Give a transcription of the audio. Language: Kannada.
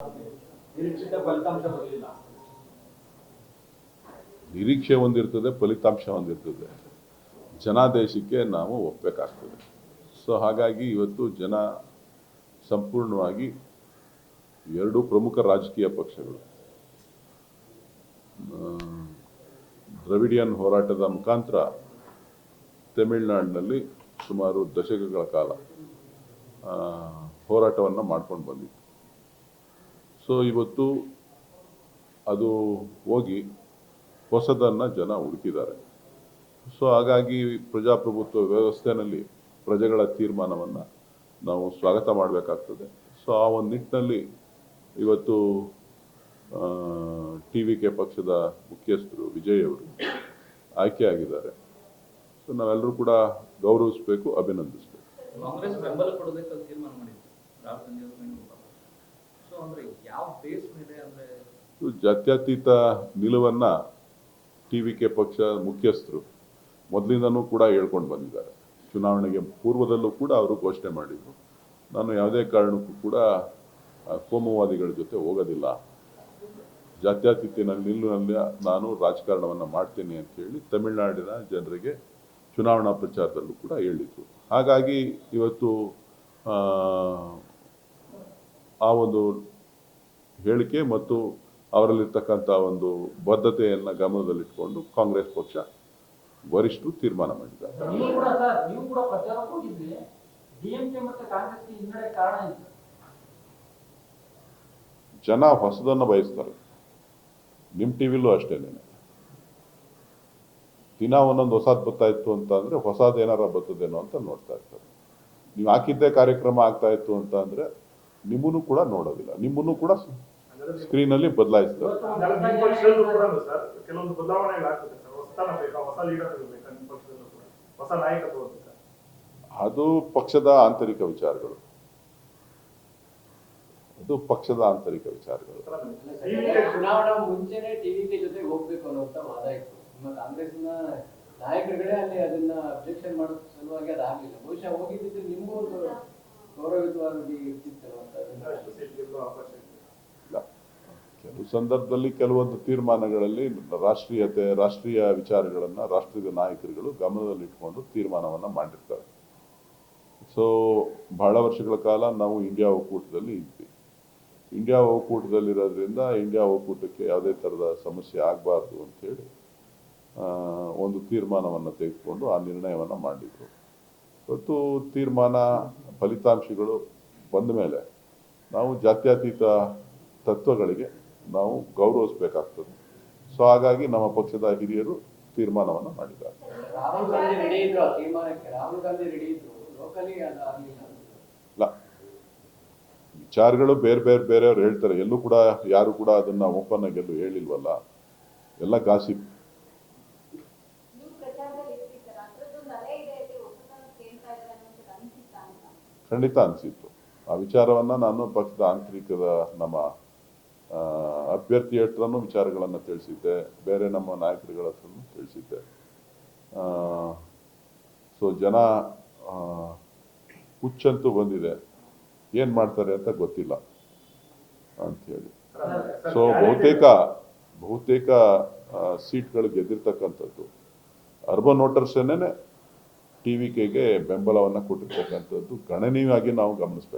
ನಿರೀಕ್ಷಿತ ಫಲಿತಾಂಶ ಬರಲಿಲ್ಲ. ನಿರೀಕ್ಷೆ ಒಂದಿರ್ತದೆ, ಫಲಿತಾಂಶ ಒಂದಿರ್ತದೆ. ಜನಾದೇಶಕ್ಕೆ ನಾವು ಒಪ್ಪಬೇಕಾಗ್ತದೆ. ಸೊ ಹಾಗಾಗಿ ಇವತ್ತು ಜನ ಸಂಪೂರ್ಣವಾಗಿ ಎರಡು ಪ್ರಮುಖ ರಾಜಕೀಯ ಪಕ್ಷಗಳು ದ್ರವಿಡಿಯನ್ ಹೋರಾಟದ ಮುಖಾಂತರ ತಮಿಳುನಾಡಿನಲ್ಲಿ ಸುಮಾರು ದಶಕಗಳ ಕಾಲ ಹೋರಾಟವನ್ನು ಮಾಡ್ಕೊಂಡು ಬಂದಿತ್ತು. ಸೊ ಇವತ್ತು ಅದು ಹೋಗಿ ಹೊಸದನ್ನು ಜನ ಹುಡುಕಿದ್ದಾರೆ. ಸೊ ಹಾಗಾಗಿ ಪ್ರಜಾಪ್ರಭುತ್ವ ವ್ಯವಸ್ಥೆಯಲ್ಲಿ ಪ್ರಜೆಗಳ ತೀರ್ಮಾನವನ್ನು ನಾವು ಸ್ವಾಗತ ಮಾಡಬೇಕಾಗ್ತದೆ. ಸೊ ಆ ಒಂದು ನಿಟ್ಟಿನಲ್ಲಿ ಇವತ್ತು TVK ಪಕ್ಷದ ಮುಖ್ಯಸ್ಥರು ವಿಜಯ್ ಅವರು ಆಯ್ಕೆಯಾಗಿದ್ದಾರೆ. ಸೊ ನಾವೆಲ್ಲರೂ ಕೂಡ ಗೌರವಿಸಬೇಕು, ಅಭಿನಂದಿಸಬೇಕು. ಕಾಂಗ್ರೆಸ್ ಬೆಂಬಲ ಕೊಡೋದಕ್ಕೆ ತೀರ್ಮಾನ ಮಾಡಿದ್ರು ರಾಹುಲ್ ಗಾಂಧಿ ಅವರು. ಸೊ ಅಂದ್ರೆ ಯಾವ ಬೇಸ್ ಮೇಲೆ ಅಂದ್ರೆ ಜಾತ್ಯತೀತ ನಿಲುವನ್ನು TVK ಪಕ್ಷ ಮುಖ್ಯಸ್ಥರು ಮೊದಲಿಂದನೂ ಕೂಡ ಹೇಳ್ಕೊಂಡು ಬಂದಿದ್ದಾರೆ. ಚುನಾವಣೆಗೆ ಪೂರ್ವದಲ್ಲೂ ಕೂಡ ಅವರು ಘೋಷಣೆ ಮಾಡಿದರು, ನಾನು ಯಾವುದೇ ಕಾರಣಕ್ಕೂ ಕೂಡ ಕೋಮುವಾದಿಗಳ ಜೊತೆ ಹೋಗೋದಿಲ್ಲ, ಜಾತ್ಯತೀತ ನಿಲುವಿನಲ್ಲಿ ನಾನು ರಾಜಕಾರಣವನ್ನು ಮಾಡ್ತೀನಿ ಅಂತ ಹೇಳಿ ತಮಿಳುನಾಡಿನ ಜನರಿಗೆ ಚುನಾವಣಾ ಪ್ರಚಾರದಲ್ಲೂ ಕೂಡ ಹೇಳಿದರು. ಹಾಗಾಗಿ ಇವತ್ತು ಆ ಒಂದು ಹೇಳಿಕೆ ಮತ್ತು ಅವರಲ್ಲಿರ್ತಕ್ಕಂಥ ಒಂದು ಬದ್ಧತೆಯನ್ನು ಗಮನದಲ್ಲಿಟ್ಕೊಂಡು ಕಾಂಗ್ರೆಸ್ ಪಕ್ಷ ವರಿಷ್ಠರು ತೀರ್ಮಾನ ಮಾಡಿದ್ದಾರೆ. ನೀವು ಕೂಡ ಪ್ರಚಾರಕ್ಕೆ ಹೋಗಿದ್ರಿ, ಡಿಎಂಕೆ ಮತ್ತು ಕಾಂಗ್ರೆಸ್ಗೆ ಹಿನ್ನಡೆ ಕಾರಣ ಇದೆ. ಜನ ಹೊಸದನ್ನು ಬಯಸ್ತಾರೆ. ನಿಮ್ಮ ಟಿವಿಲೂ ಅಷ್ಟೇನೆ, ದಿನ ಒಂದೊಂದು ಹೊಸದು ಬರ್ತಾ ಇತ್ತು ಅಂತ ಅಂದರೆ ಹೊಸದು ಏನಾರ ಬರ್ತದೇನೋ ಅಂತ ನೋಡ್ತಾ ಇರ್ತಾರೆ. ನೀವು ಹಾಕಿದ್ದೇ ಕಾರ್ಯಕ್ರಮ ಆಗ್ತಾ ಇತ್ತು ಅಂತ ಅಂದರೆ ನಿಮ್ಮನ್ನು ಕೂಡ ನೋಡೋದಿಲ್ಲ, ನಿಮ್ಮನ್ನು ಕೂಡ ಸ್ಕ್ರೀನಲ್ಲಿ ಬದಲಾಯಿಸ್ತಾರೆ. ಕೆಲವೊಂದು ಬದಲಾವಣೆಗಳಾಗ್ತದೆ ಸರ್. ಹೊಸತನ ಬೇಕಾ, ಹೊಸ ಲೀಡರ್ ಬೇಕಾ, ನಿಮ್ಮ ಪಕ್ಷದಲ್ಲೂ ಕೂಡ ಹೊಸ ನಾಯಕತ್ವ ಬೇಕಾ? ಅದು ಪಕ್ಷದ ಆಂತರಿಕ ವಿಚಾರಗಳು, ಅದು ಪಕ್ಷದ ಆಂತರಿಕ ವಿಚಾರಗಳು. ಚುನಾವಣಾ ಮುಂಚೆನೆ TVK ಜೊತೆ ಹೋಗ್ಬೇಕು ಅನ್ನುವಂತ ವಾದ ಇತ್ತು. ನಿಮ್ಮ ಕಾಂಗ್ರೆಸ್ನ ನಾಯಕರುಗಳೇ ಅಲ್ಲಿ ಅದನ್ನ ಅಬ್ಜೆಕ್ಷನ್ ಮಾಡೋ ಸಲುವಾಗಿ ಅದಾಗಲಿಲ್ಲ. ಬಹುಶಃ ಹೋಗಿದ್ದಿದ್ರೆ ನಿಮಗೂ ಒಂದು ಗೌರವಿತವಾಗಿ ಇರ್ತಿತ್ತು ಅಂತ. ಕೆಲವು ಸಂದರ್ಭದಲ್ಲಿ ಕೆಲವೊಂದು ತೀರ್ಮಾನಗಳಲ್ಲಿ ರಾಷ್ಟ್ರೀಯ ವಿಚಾರಗಳನ್ನು ರಾಷ್ಟ್ರೀಯ ನಾಯಕರುಗಳು ಗಮನದಲ್ಲಿಟ್ಕೊಂಡು ತೀರ್ಮಾನವನ್ನು ಮಾಡಿರ್ತಾರೆ. ಸೊ ಬಹಳ ವರ್ಷಗಳ ಕಾಲ ನಾವು ಇಂಡಿಯಾ ಒಕ್ಕೂಟದಲ್ಲಿ ಇದ್ವಿ. ಇಂಡಿಯಾ ಒಕ್ಕೂಟದಲ್ಲಿರೋದ್ರಿಂದ ಇಂಡಿಯಾ ಒಕ್ಕೂಟಕ್ಕೆ ಯಾವುದೇ ಥರದ ಸಮಸ್ಯೆ ಆಗಬಾರ್ದು ಅಂಥೇಳಿ ಒಂದು ತೀರ್ಮಾನವನ್ನು ತೆಗೆದುಕೊಂಡು ಆ ನಿರ್ಣಯವನ್ನು ಮಾಡಿದರು. ಇವತ್ತು ತೀರ್ಮಾನ ಫಲಿತಾಂಶಗಳು ಬಂದ ಮೇಲೆ ನಾವು ಜಾತ್ಯತೀತ ತತ್ವಗಳಿಗೆ ನಾವು ಗೌರವಿಸಬೇಕಾಗ್ತದೆ. ಸೊ ಹಾಗಾಗಿ ನಮ್ಮ ಪಕ್ಷದ ಹಿರಿಯರು ತೀರ್ಮಾನವನ್ನು ಮಾಡಿದ್ದಾರೆ. ರಾಹುಲ್ ಗಾಂಧಿ ರೆಡಿ ಇದ್ರು, ಆ ತೀರ್ಮಾನಕ್ಕೆ ರಾಹುಲ್ ಗಾಂಧಿ ರೆಡಿ ಇದ್ರು, ಲೋಕಲಿ ಅದಾಗಲಿಲ್ಲ. ವಿಚಾರಗಳು ಬೇರೆಯವ್ರು ಹೇಳ್ತಾರೆ, ಎಲ್ಲೂ ಕೂಡ ಯಾರು ಕೂಡ ಅದನ್ನ ಓಪನ್ ಆಗಿ ಎಲ್ಲೂ ಹೇಳಿಲ್ವಲ್ಲ, ಎಲ್ಲ ಗಾಸಿಪ್. ಖಂಡಿತ ಅನಿಸಿತ್ತು. ಆ ವಿಚಾರವನ್ನು ನಾನು ಪಕ್ಷದ ಆಂತರಿಕದ ನಮ್ಮ ಅಭ್ಯರ್ಥಿ ಹತ್ರನೂ ವಿಚಾರಗಳನ್ನು ತಿಳಿಸಿದ್ದೆ, ಬೇರೆ ನಮ್ಮ ನಾಯಕರುಗಳ ಹತ್ರನೂ ತಿಳಿಸಿದ್ದೆ. ಸೊ ಜನ ಹುಚ್ಚಂತೂ ಬಂದಿದೆ, ಏನು ಮಾಡ್ತಾರೆ ಅಂತ ಗೊತ್ತಿಲ್ಲ ಅಂಥೇಳಿ. ಸೊ ಬಹುತೇಕ ಸೀಟ್ಗಳು ಗೆದ್ದಿರ್ತಕ್ಕಂಥದ್ದು ಅರ್ಬನ್ ವೋಟರ್ಸನ್ನೇ TVKಗೆ ಬೆಂಬಲವನ್ನು ಕೊಟ್ಟಿರ್ತಕ್ಕಂಥದ್ದು ಗಣನೀಯವಾಗಿ ನಾವು ಗಮನಿಸಬೇಕು.